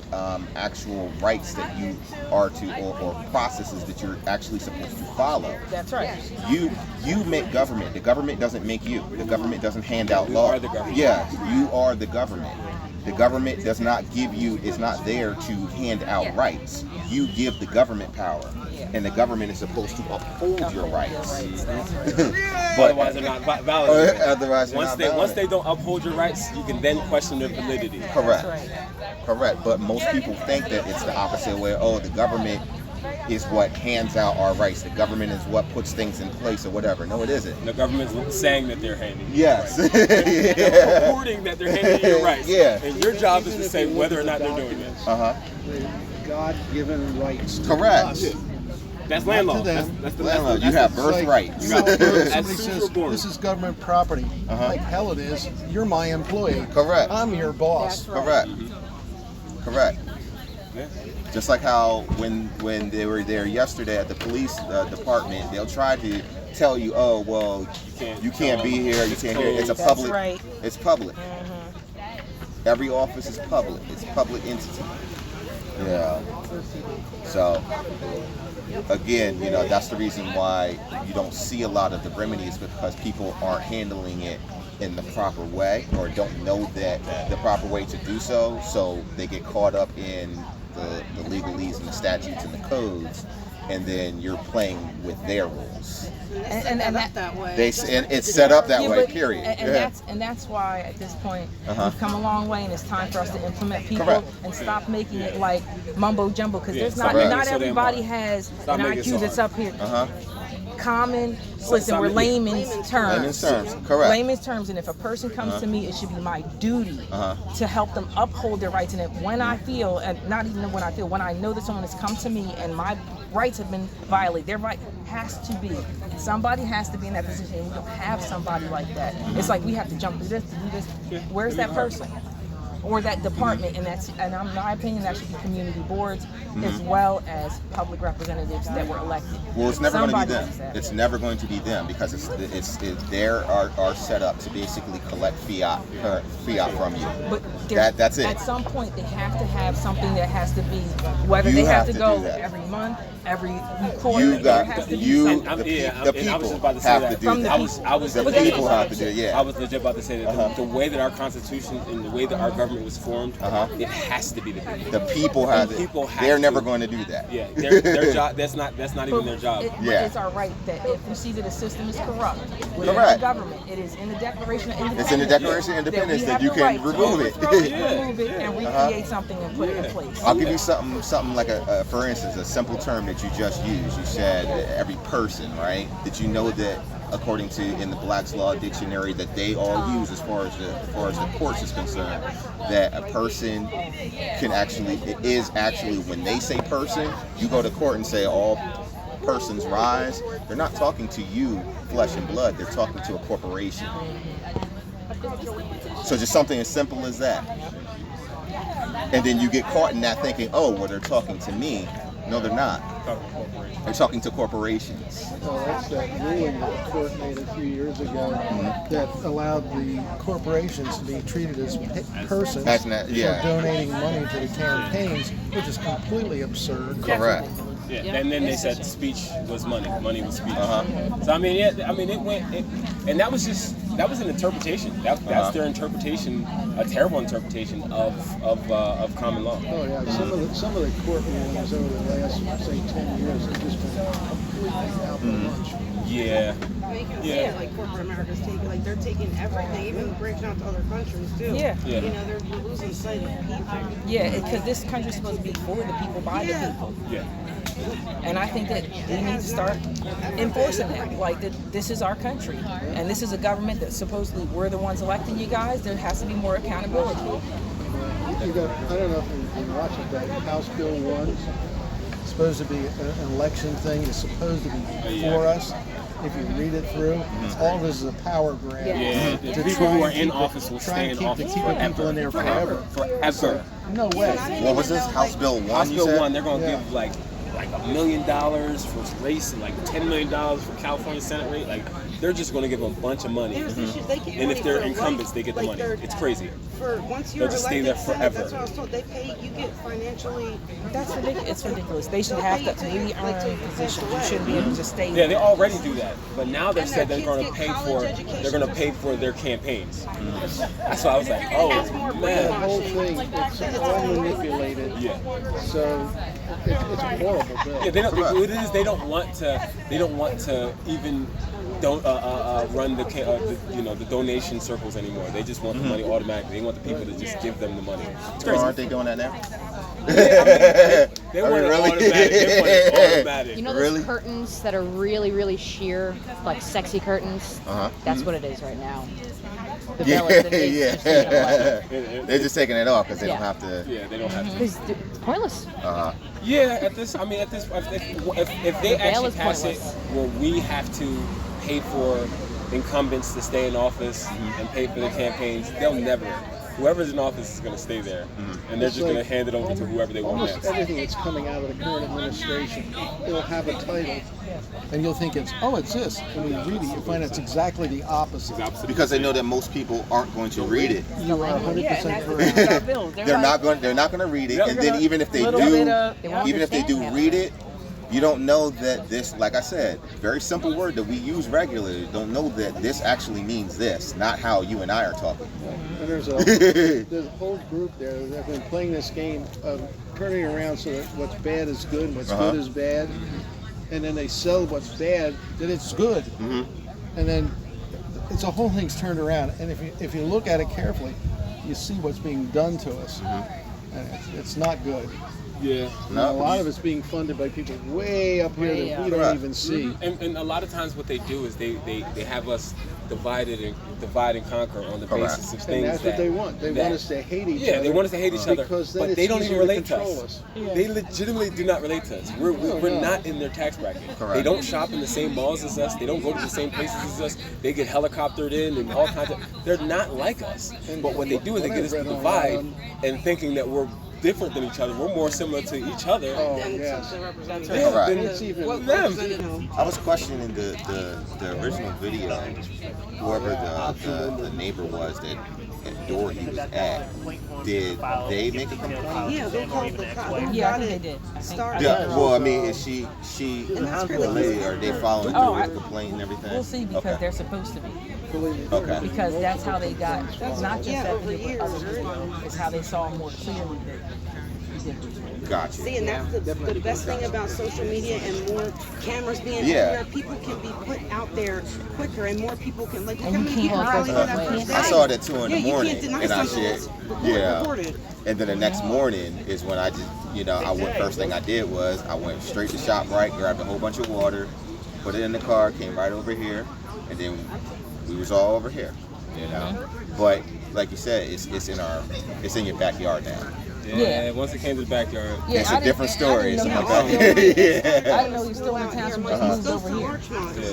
actual rights that you are to, or processes that you're actually supposed to follow. That's right. You make government. The government doesn't make you. The government doesn't hand out law. You are the government. Yeah, you are the government. The government does not give you, is not there to hand out rights. You give the government power, and the government is supposed to uphold your rights. But otherwise they're not valid. Otherwise once they don't uphold your rights, you can then question their validity. Correct. Correct. But most people think that it's the opposite way. Oh, the government is what hands out our rights. The government is what puts things in place or whatever. No, it isn't. The government's saying that they're handing you yes. rights. They're purporting that they're handing you your rights. Yeah. And your job is to say whether or not they're doing it. God-given rights. Correct. That's land law. That's the land law. You have birthrights. Somebody says, this is government property. Like hell it is. You're my employee. Correct. I'm your boss. Correct. Correct. Just like how when they were there yesterday at the police department, they'll try to tell you, oh, well, you can't be here, you can't hear. It's a public. Right. It's public. Every office is public. It's a public entity. Yeah. So, again, you know, that's the reason why you don't see a lot of the remedies, because people aren't handling it in the proper way or don't know that the proper way to do so. So they get caught up in the legalese and the statutes and the codes, and then you're playing with their rules. And that way. It's set up that way. Period. And that's why at this point we've come a long way, and it's time for us to implement people and stop making it like mumbo jumbo, because there's not everybody has an IQ that's up here. Common, listen, we're layman's terms. Correct. Layman's terms, and if a person comes to me, it should be my duty to help them uphold their rights. And when I feel, and not even when I feel, when I know that someone has come to me and my rights have been violated, their right has to be. Somebody has to be in that position. We don't have somebody like that. It's like we have to jump through this to do this. Where's that person? Or that department, and in my opinion, that should be community boards as well as public representatives that were elected. Well, it's never going to be them. It's never going to be them, because they are set up to basically collect fiat from you. But that's it. At some point, they have to have something that has to be, whether they have to go every month, every quarter. The people have to do that. The people have to do it. Yeah. I was legit about to say that the way that our Constitution and the way that our government was formed, it has to be the people. The people have to. They're never going to do that. Yeah, their job. That's not even their job. It's our right that if we see that the system is corrupt within the government, it is in the Declaration of Independence. It's in the Declaration of Independence that you can remove it. Remove it and recreate something and put it in place. I'll give you something like for instance, a simple term that you just used. You said every person, right? Did you know that according to in the Black's Law Dictionary that they all use as far as the courts is concerned, that a person can actually, it is actually, when they say person, you go to court and say all person's rise, they're not talking to you, flesh and blood. They're talking to a corporation. So just something as simple as that. And then you get caught in that thinking, oh, well, they're talking to me. No, they're not. They're talking to corporations. Well, that's that ruling that the court made a few years ago that allowed the corporations to be treated as persons for donating money to the campaigns, which is completely absurd. Correct. Yeah, and then they said speech was money. Money was speech. So I mean, it went, and that was an interpretation. That's their interpretation, a terrible interpretation of common law. Oh yeah, some of the court rulings over the last, say, 10 years have just been completely out the lunch. Yeah. You can see it, like corporate America's taking, they're taking everything, even branching out to other countries too. Yeah. You know, we're losing sight of people. Yeah, because this country's supposed to be for the people, by the people. Yeah. And I think that we need to start enforcing that. Like, this is our country, and this is a government that supposedly we're the ones electing you guys. There has to be more accountability. You got, I don't know if you've been watching that House Bill 1. It's supposed to be an election thing. It's supposed to be for us. If you read it through, all this is a power grab. Yeah. The people who are in office will stay in office forever. People in there forever. Forever. No way. What was this? House Bill 1? House Bill 1. They're going to give like $1 million for race and like $10 million for California Senate rate. Like, they're just going to give them a bunch of money. And if they're incumbents, they get the money. It's crazy. Once you're They'll just stay there forever. That's what I was told. They pay, you get financially. That's ridiculous. It's ridiculous. They should have to re-earn positions. You shouldn't be able to just stay. Yeah, they already do that, but now they've said they're going to pay for their campaigns. That's why I was like, oh man, The whole thing, it's all manipulated. Yeah. So it's a horrible bill. Yeah, they don't want to even run the donation circles anymore. They just want the money automatically. They want the people to just give them the money. It's crazy. Aren't they doing that now? They want it automatic. They want it automatic. You know those curtains that are really, really sheer, like sexy curtains? That's what it is right now. The They're just taking it off because they don't have to. Yeah, they don't have to. Because it's pointless. Yeah, if they actually pass it where we have to pay for incumbents to stay in office and pay for their campaigns, whoever's in office is going to stay there, and they're just going to hand it over to whoever they want next. Almost everything that's coming out of the current administration, it'll have a title, and you'll think it's this. When you read it, you find it's exactly the opposite. Because they know that most people aren't going to read it. You are 100% correct. They're not going to read it, and then even if they do read it, you don't know that this, like I said, very simple word that we use regularly, don't know that this actually means this, not how you and I are talking. And there's a whole group there that have been playing this game of turning around so that what's bad is good and what's good is bad. And then they sell what's bad, that it's good. And then it's a whole thing's turned around. And if you look at it carefully, you see what's being done to us. And it's not good. Yeah. A lot of it's being funded by people way up here that we don't even see. And a lot of times what they do is they have us divide and conquer on the basis of things and that's what they want. They want us to hate each other. Yeah, they want us to hate each other, but they don't even relate to us. Yeah. They legitimately do not relate to us. We're not in their tax bracket. Correct. They don't shop in the same malls as us. They don't go to the same places as us. They get helicoptered in and all kinds of. They're not like us. But what they do is they get us to divide and thinking that we're different than each other. We're more similar to each other. Oh, yes. I was questioning the original video, whoever the neighbor was that door he was at. Did they make a complaint? Yeah, they called the cops. Yeah, I think they did. Well, I mean, is she the lady? Are they following through with the complaint and everything? We'll see because they're supposed to be. Okay. Because that's how they got, not just that they put others in, it's how they saw more clearly that he did. Gotcha. See, and that's the best thing about social media and more cameras being everywhere. People can be put out there quicker, and more people can like. I saw it at 2 in the morning, and I shared. Yeah. And then the next morning is when I just, I went. First thing I did was I went straight to ShopRite, grabbed a whole bunch of water, put it in the car, came right over here, and then we was all over here. But like you said, it's in your backyard now. Yeah, once it came to the backyard. Yeah, It's a different story. I didn't Yeah. know he was still in town, so he moved over here.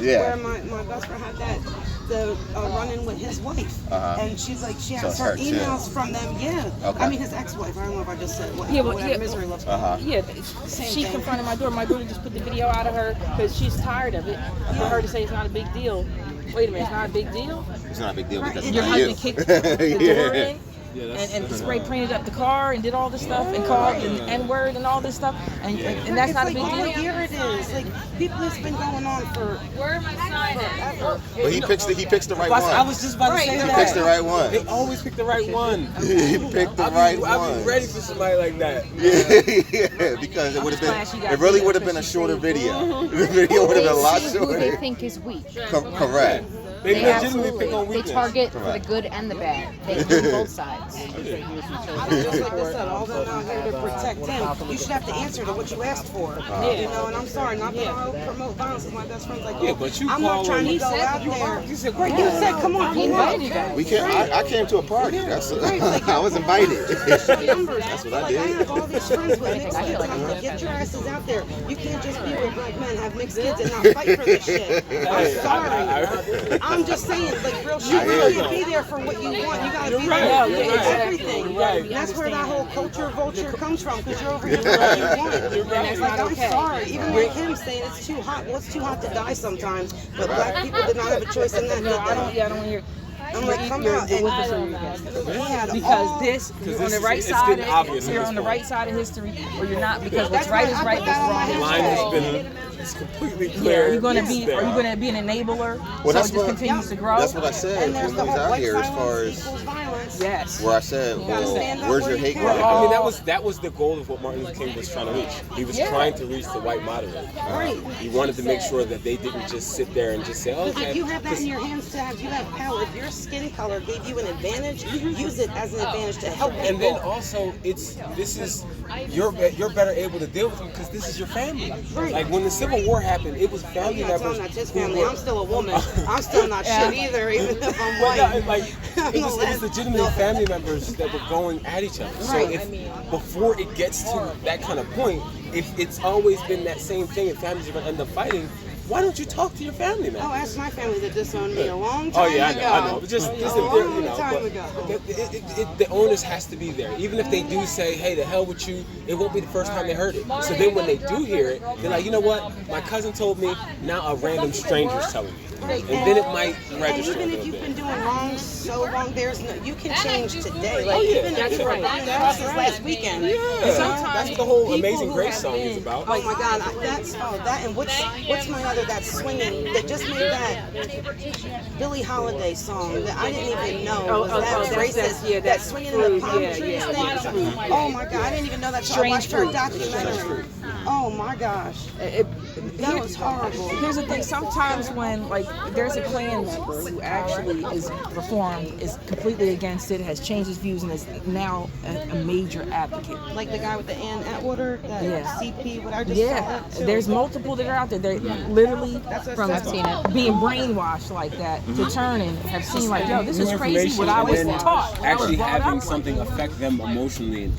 Yeah. Where my best friend had that the run-in with his wife, and she's like, she has So her it's her too. emails from them. Yeah, Okay. I mean his ex-wife. I don't know if I just said what. Yeah, but whatever misery looks like. Yeah, Same she thing. confronted my daughter. My daughter just put the video out of her because she's tired of it. For her to say it's not a big deal. Wait a minute, it's not a big deal? It's not a big deal because Your it's husband you. kicked the door in Yeah, and spray painted up the car and did all this stuff and called the N-word and all this stuff. And that's not a big deal? Here it is. Like, people, it's been going on for forever. But he picks the right one. I was just about to say He that. picks the right one. They always pick the right one. He picked the right I'll one. be ready for somebody like that. Yeah, because it would have been, it really would have been a shorter video. The video would have been a lot See who they shorter. think is weak. Correct. They legitimately absolutely. pick on They weakness. target for the good and the bad. They do both sides. Just like I said, all them out here to protect him. You should have to answer to what you asked for. You know, and I'm sorry, not that I'll promote violence with my best friends. Like, Yeah, but you I'm not trying to go out there. You said, come on, He invited you. We can't. I came to a party. That's I was invited. That's what I I did. have all these friends with mixed kids. Like, I'm like, get your asses out there. You can't just be with black men, have mixed kids, and not fight for this shit. I'm sorry. I'm just saying, like, real shit. You can't be there for what you want. You gotta be there for everything. And that's where that whole culture vulture comes from, because you're over here for what you want. And it's like, I'm sorry. Even with him saying it's too hot. Well, it's too hot to die sometimes. But black people did not have a choice in that. I don't hear. I'm like, come out and because you're on the right side. You're on the right side of history, or you're not. Because what's right is right, what's wrong is Line has wrong. been it's completely Yeah, clear. are you going to be an enabler? Well, so it just continues to grow. That's what I said when we was out here, as far as yes. where I said, well, where's your hate crime? I mean, that was the goal of what Martin Luther King was trying to reach. He was trying to reach the white moderate. He wanted to make sure that they didn't just sit there and just say, okay. If you have that in your hands to have, you have power. If your skin color gave you an advantage, use it as an advantage to help people. And then also, you're better able to deal with them because this is your family. Like when the Civil War happened, it was family members. That's his family. I'm still a woman. I'm still not shit either, even if I'm white. It was legitimately family members that were going at each other. So before it gets to that kind of point, if it's always been that same thing and families are going to end up fighting, why don't you talk to your family members? Oh, ask my family that disowned me a long time ago. I know. But just if the onus has to be there. Even if they do say, hey, the hell with you, it won't be the first time they heard it. So then when they do hear it, they're like, you know what? My cousin told me, now a random stranger's telling me. And then it might register a And even little if you've bit. been doing wrong so long, you can change today. Like even if you were burning houses last weekend. That's what the whole Amazing Grace song is about. Oh my God, that and what's my other that swinging that just made that Billie Holiday song that I didn't even know was that racist. That swinging in the palm trees thing. Oh my God, I didn't even know that. So I watched her documentary. Oh my gosh, that was horrible. Here's the thing: sometimes when there's a Klan member who actually is reformed, is completely against it, has changed his views, and is now a major advocate. Like the guy with the Ann Atwater, that CP. What I just saw that too. There's multiple that are out there. They're literally from being brainwashed like that to turn and have seen like, yo, this is crazy. What I was taught. Actually having something affect them emotionally and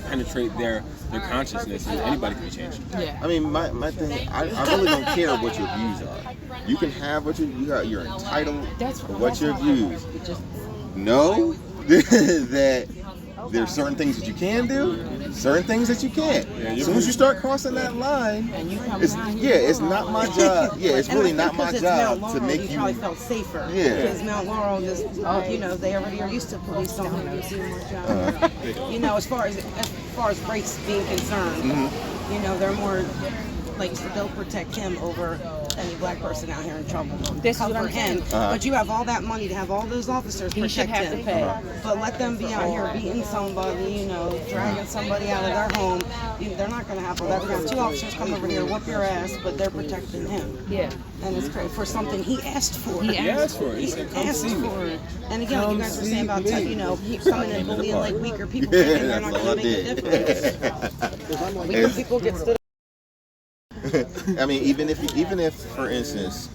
penetrate their consciousness, and anybody can be changed. Yeah. I mean, my thing, I really don't care what your views are. You can have what you're entitled to what your views. Know that there's certain things that you can do, certain things that you can't. As soon as you start crossing that line, it's not my job. Yeah, it's really not my job to make you. Probably felt safer. Yeah. Because Mount Laurel just, they already are used to police don't have to do more job. As far as race being concerned, they're more like they'll protect him over any black person out here in trouble. This is what Cover I'm saying. him. But you have all that money to have all those officers protect him. To pay. But let them be out here beating somebody, dragging somebody out of their home. They're not going to have all that. They're going to have 2 officers come over here, whoop your ass, but they're protecting him. Yeah. And it's great for something he asked for. He asked for it. He said, come asked see me. for it. And again, Come you guys were saying about see coming and bullying like weaker people, thinking they're not going to make a difference. Weaker people get stood I mean, even if, for instance,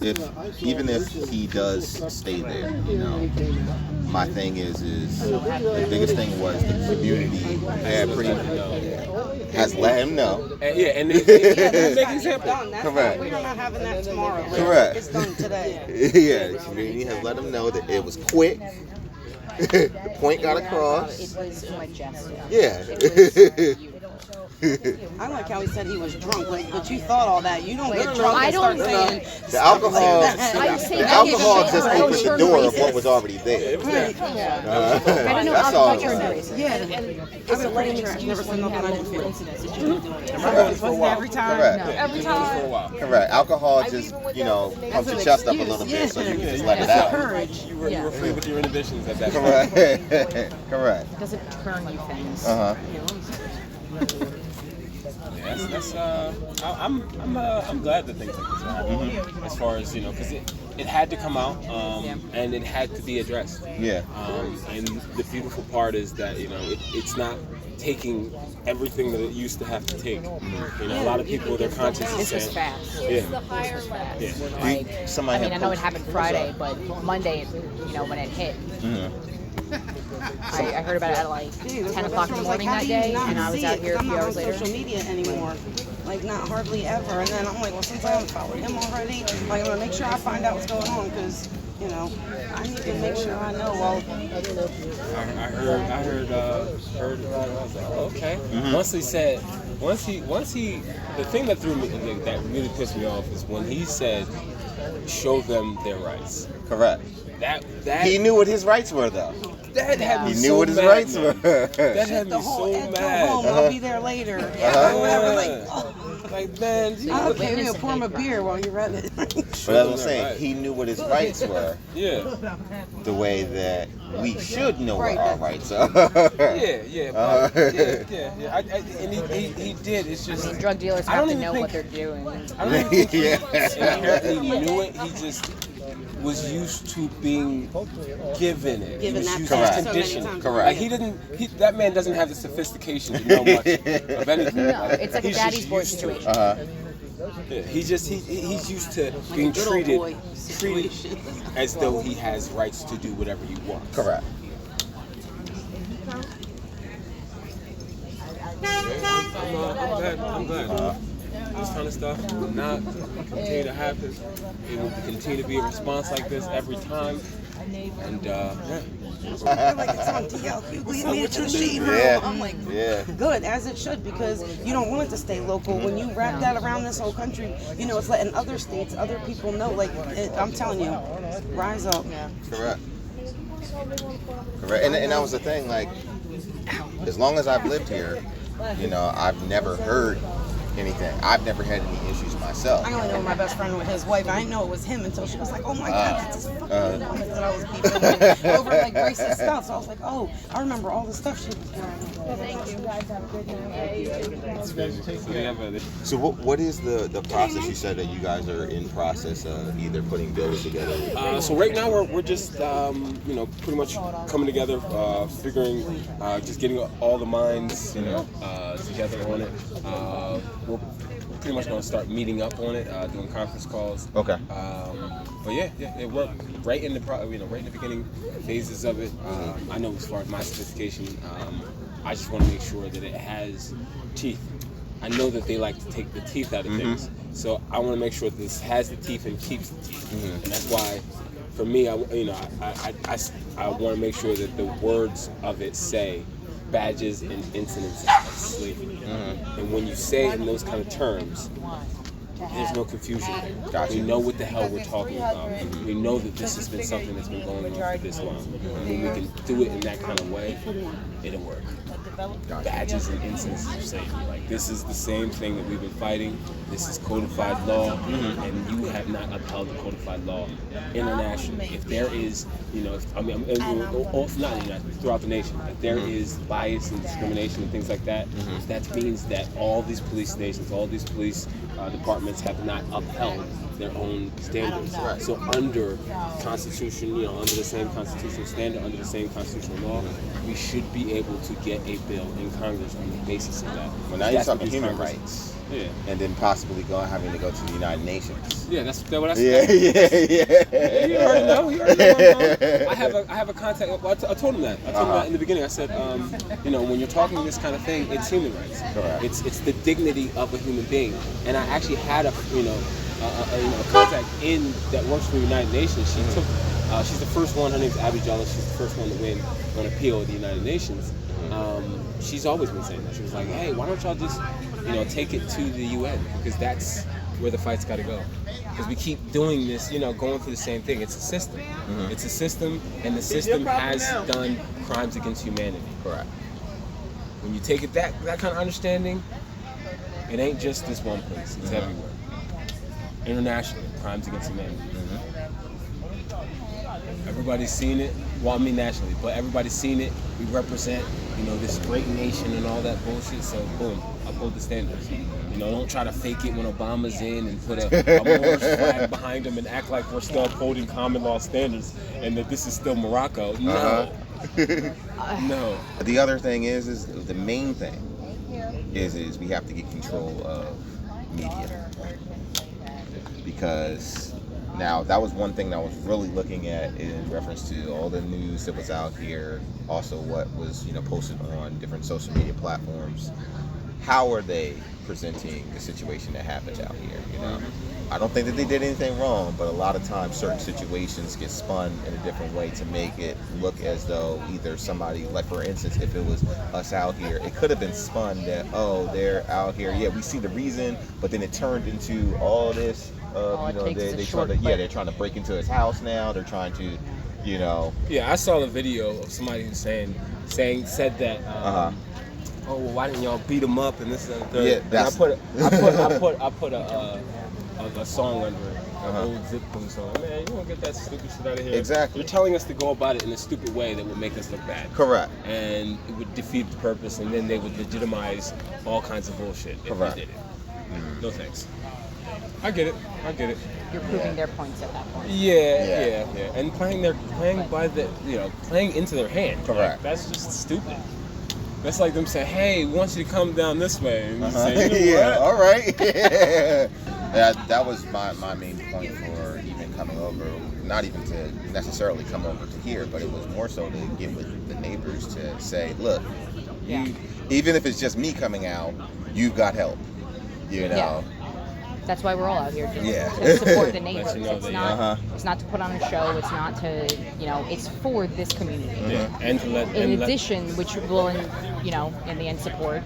even if he does stay there, you know, my thing is the biggest thing was the community has let him know. And make example. Correct. We're not having that tomorrow. Like, correct. It's done today. Yeah, the community has let him know that it was quick. The point got across. It was majestic. Yeah. I like how he said he was drunk, like, but you thought all that. You don't get drunk and start saying the alcohol. The alcohol just opened the door of what was already there. Right. That's all. Yeah. I've been pretty sure I've never said nothing I didn't feel. Every time. Correct. Every time. Correct. Alcohol just, you know, pumps your chest up a little bit so you can just let it out. You were free with your inhibitions at that point. Correct. It doesn't turn you things. I'm glad that things like this are happening. As far as, you know, because it had to come out, and it had to be addressed. Yeah. And the beautiful part is that, you know, it's not taking everything that it used to have to take. You know, a lot of people, their conscience is saying, fast. Yeah. Like, I know it happened Friday, but Monday, you know, when it hit. I heard about it at like 10 o'clock in the morning that day, and I was out here a few hours later. I'm not on social media anymore, like not hardly ever. And then I'm like, well, since I haven't followed him already, like, I'm gonna make sure I find out what's going on, because, you know, I need to make sure I know. Well, I heard about it. I was like, oh, okay. Once he, the thing that threw me, that really pissed me off is when he said, show them their rights. Correct. That he knew what his rights were, though. That had me he knew so what his mad, rights man. were. That had me so mad. I'll be there later. Whatever. Like, man, okay, we'll pour him a beer while you're at it. But as I'm saying, he knew what his rights were. Yeah. The way that we should know what our rights are. Yeah. And he did. It's just drug dealers have to know what they're doing. I don't even think he inherently knew it. He just was used to being given it. He was used to conditioning. Correct. Like that man doesn't have the sophistication to know much of anything. No, it's like a daddy's boy situation. Yeah, he's used to being treated as though he has rights to do whatever he wants. Correct. I'm glad. This kind of stuff will not continue to happen. It will continue to be a response like this every time. And I feel like it's on DL. We made it to the shade room. I'm like, good, as it should, because you don't want it to stay local. When you wrap that around this whole country, you know, it's letting other states, other people know. Like, I'm telling you, rise up. Correct. And that was the thing. Like, as long as I've lived here, you know, I've never heard anything. I've never had any issues myself. I only know my best friend with his wife. I didn't know it was him until she was like, "Oh my God, that's his fucking woman that I was beefing with over like racist stuff." So I was like, "Oh, I remember all the stuff she was doing." Thank you guys. Have a good night. So what is the process? You said that you guys are in process of either putting bills together. So right now we're just you know, pretty much coming together, figuring, just getting all the minds, you know, together on it. We're pretty much going to start meeting up on it, doing conference calls. Okay. But yeah, it worked right in the right in the beginning phases of it. I know as far as my sophistication, I just want to make sure that it has teeth. I know that they like to take the teeth out of things, so I want to make sure that this has the teeth and keeps the teeth, and that's why, for me, I want to make sure that the words of it say badges and incidents of slavery. And when you say it in those kind of terms, there's no confusion. We know what the hell we're talking about. We know that this has been something that's been going on for this long. And when we can do it in that kind of way, it'll work. Badges and instances of slavery. Like, this is the same thing that we've been fighting. This is codified law, and you have not upheld the codified law internationally. If there is, you know, not throughout the nation, if there is bias and discrimination and things like that, that means that all these police stations, all these police departments have not upheld their own standards. So under Constitution, you know, under the same constitutional standard, under the same constitutional law, we should be able to get a bill in Congress on the basis of that. Well, now you're talking human rights. and then possibly having to go to the United Nations. Yeah, that's what I said. Yeah. You already know. You already know. I have a contact. Well, I told him that. I told him that in the beginning. I said, you know, when you're talking this kind of thing, it's human rights. Correct. It's the dignity of a human being. And I actually had a contact that works for the United Nations. She took. She's the first one. Her name's Abusive. She's the first one to win on appeal at the United Nations. She's always been saying that. She was like, hey, why don't y'all just, you know, take it to the UN, because that's where the fight's got to go. Because we keep doing this, you know, going through the same thing. It's a system. It's a system, and the system has done crimes against humanity. Correct. When you take it that kind of understanding, it ain't just this one place. It's everywhere. Internationally, crimes against humanity. Everybody's seen it. Well, I mean nationally, but everybody's seen it. We represent, you know, this great nation and all that bullshit. So, boom, uphold the standards. You know, don't try to fake it when Obama's in and put a Moorish flag behind him and act like we're still upholding common law standards and that this is still Morocco. No. No. The other thing is the main thing is we have to get control of media, because now that was one thing that I was really looking at in reference to all the news that was out here, also what was, you know, posted on different social media platforms. How are they presenting the situation that happened out here? You know, I don't think that they did anything wrong, but a lot of times certain situations get spun in a different way to make it look as though either somebody, like for instance, if it was us out here, it could have been spun that, oh, they're out here, yeah, we see the reason, but then it turned into all this. You know, they're trying to break into his house now. They're trying to, you know. Yeah, I saw the video of somebody who said that. Oh, well, why didn't y'all beat him up and this and that? Yeah, that's. I put a song under it, an old Zip Boom song. Man, you won't get that stupid shit out of here. Exactly. You're telling us to go about it in a stupid way that would make us look bad. Correct. And it would defeat the purpose, and then they would legitimize all kinds of bullshit if they did it. No thanks. I get it. You're proving their points at that point. Yeah. And playing into their hand. Correct. Like, that's just stupid. That's like them saying, "Hey, we want you to come down this way." And you say, you know what? All right. that was my main point for even coming over. Not even to necessarily come over to here, but it was more so to get with the neighbors to say, "Look, you, even if it's just me coming out, you've got help." You know. Yeah. That's why we're all out here to support the neighbors. It's not to put on a show. It's not to, you know, it's for this community. Yeah. And in addition, which will, you know, in the end support.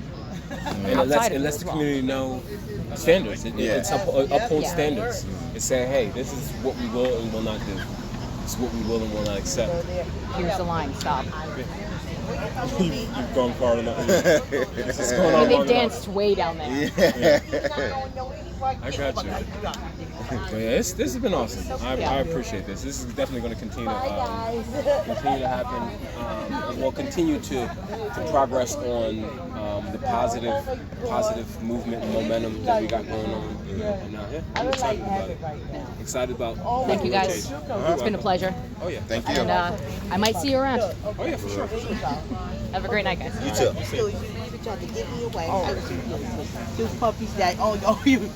And it lets the community know standards. It's uphold standards. It's saying, hey, this is what we will and will not do. This is what we will and will not accept. Here's the line. Stop. You've gone far enough. They've danced way down there. Yeah. I got you. But yeah, this has been awesome. I appreciate this. This is definitely going to continue to happen. And we'll continue to progress on the positive movement and momentum that we got going on. And I'm excited about it. Excited about. Thank you guys. It's been a pleasure. Oh yeah. Thank you. And I might see you around. Oh yeah, for sure. Have a great night, guys. You too. You tried to give me away. Those puppies that, you